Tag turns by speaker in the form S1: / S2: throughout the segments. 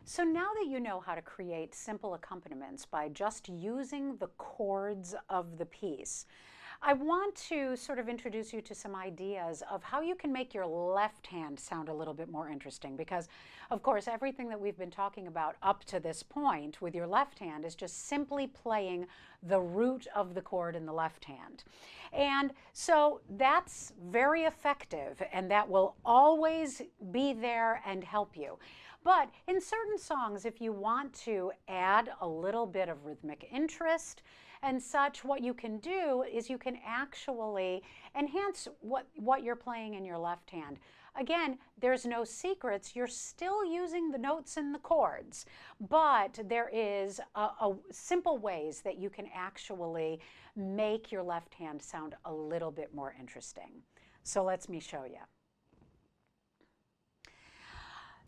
S1: So now that you know how to create simple accompaniments by just using the chords of the piece, I want to sort of introduce you to some ideas of how you can make your left hand sound a little bit more interesting, because of course everything that we've been talking about up to this point with your left hand is just simply playing the root of the chord in the left hand. And so that's very effective, and that will always be there and help you. But in certain songs, if you want to add a little bit of rhythmic interest and such, what you can do is you can actually enhance what you're playing in your left hand. Again, there's no secrets. You're still using the notes and the chords, but there is simple ways that you can actually make your left hand sound a little bit more interesting. So let me show you.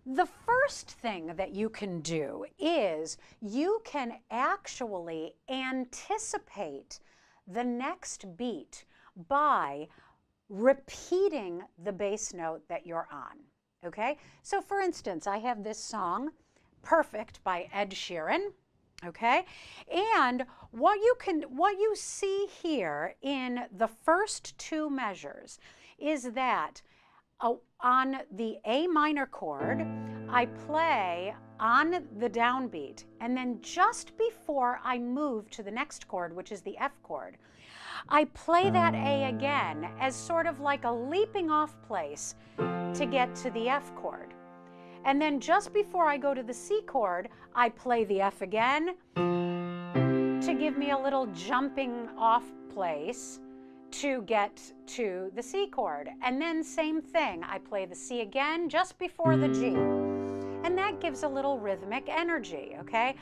S1: The first thing that you can do is you can actually anticipate the next beat by repeating the bass note that you're on, okay? So for instance, I have this song, Perfect by Ed Sheeran, okay? And what you see here in the first two measures is that on the A minor chord, I play on the downbeat, and then just before I move to the next chord, which is the F chord, I play that A again as sort of like a leaping off place to get to the F chord. And then just before I go to the C chord, I play the F again to give me a little jumping off place to get to the C chord. And then same thing, I play the C again just before the G. And that gives a little rhythmic energy, okay?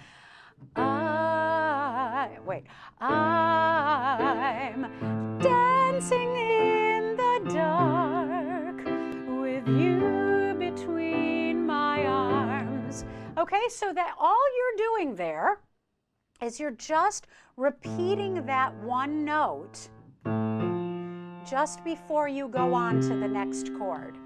S1: I'm dancing in the dark with you between my arms. Okay, so that all you're doing there is you're just repeating that one note just before you go on to the next chord,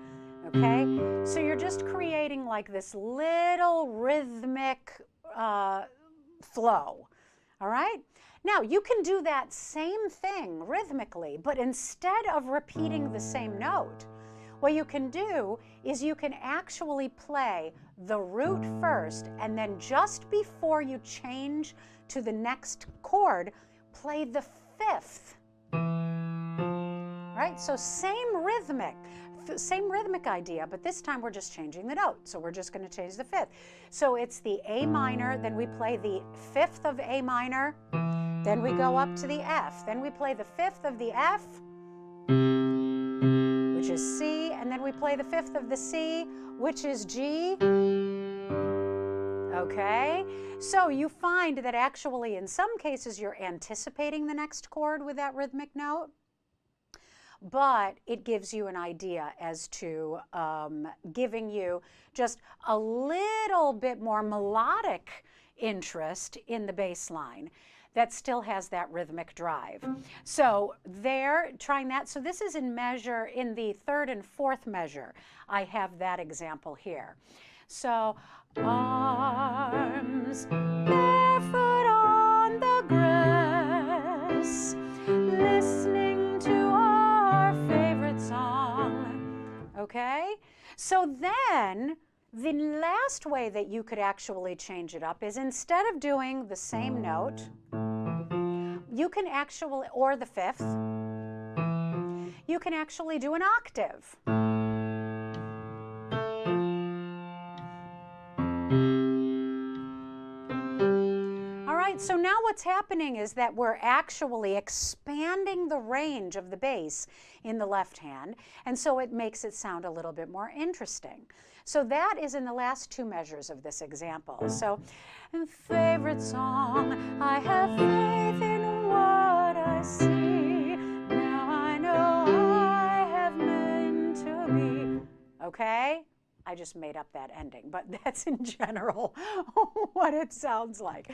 S1: okay? So you're just creating like this little rhythmic flow, all right? Now, you can do that same thing rhythmically, but instead of repeating the same note, what you can do is you can actually play the root first, and then just before you change to the next chord, play the fifth. Right? So same rhythmic idea, but this time we're just changing the note. So we're just going to change the fifth. So it's the A minor, then we play the fifth of A minor, then we go up to the F, then we play the fifth of the F, which is C, and then we play the fifth of the C, which is G. Okay? So you find that actually in some cases you're anticipating the next chord with that rhythmic note, but it gives you an idea as to giving you just a little bit more melodic interest in the bass line that still has that rhythmic drive. So there, trying that. So this is in the third and fourth measure. I have that example here. So arms barefoot on the grass, listening to our favorite song, okay? So then, the last way that you could actually change it up is instead of doing the same note, you can actually, or the fifth, you can actually do an octave. So now what's happening is that we're actually expanding the range of the bass in the left hand, and so it makes it sound a little bit more interesting. So that is in the last two measures of this example. So, favorite song, I have faith in what I see. Now I know I have meant to be. Okay? I just made up that ending, but that's in general what it sounds like.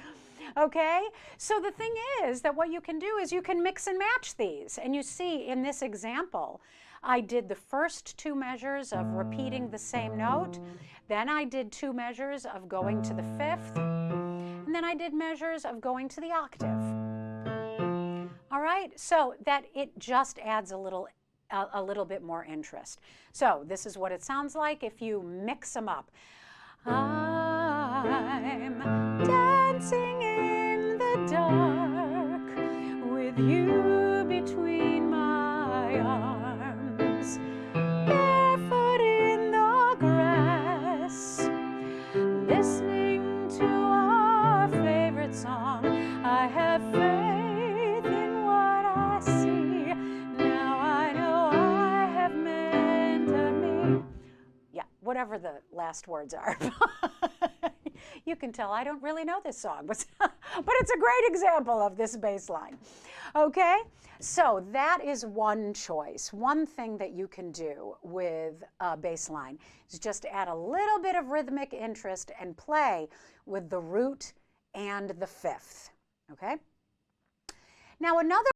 S1: Okay? So the thing is that what you can do is you can mix and match these. And you see in this example, I did the first 2 measures of repeating the same note, then I did 2 measures of going to the 5th, and then I did measures of going to the octave. All right, so that it just adds a little bit more interest. So this is what it sounds like if you mix them up. I'm dancing in the dark with you between my arms, barefoot in the grass, listening to our favorite song. I have faith in what I see. Now I know I have meant to me. Yeah, whatever the last words are. You can tell I don't really know this song, but it's a great example of this bass line. Okay, so that is one choice. One thing that you can do with a bass line is just add a little bit of rhythmic interest and play with the root and the 5th. Okay? Now another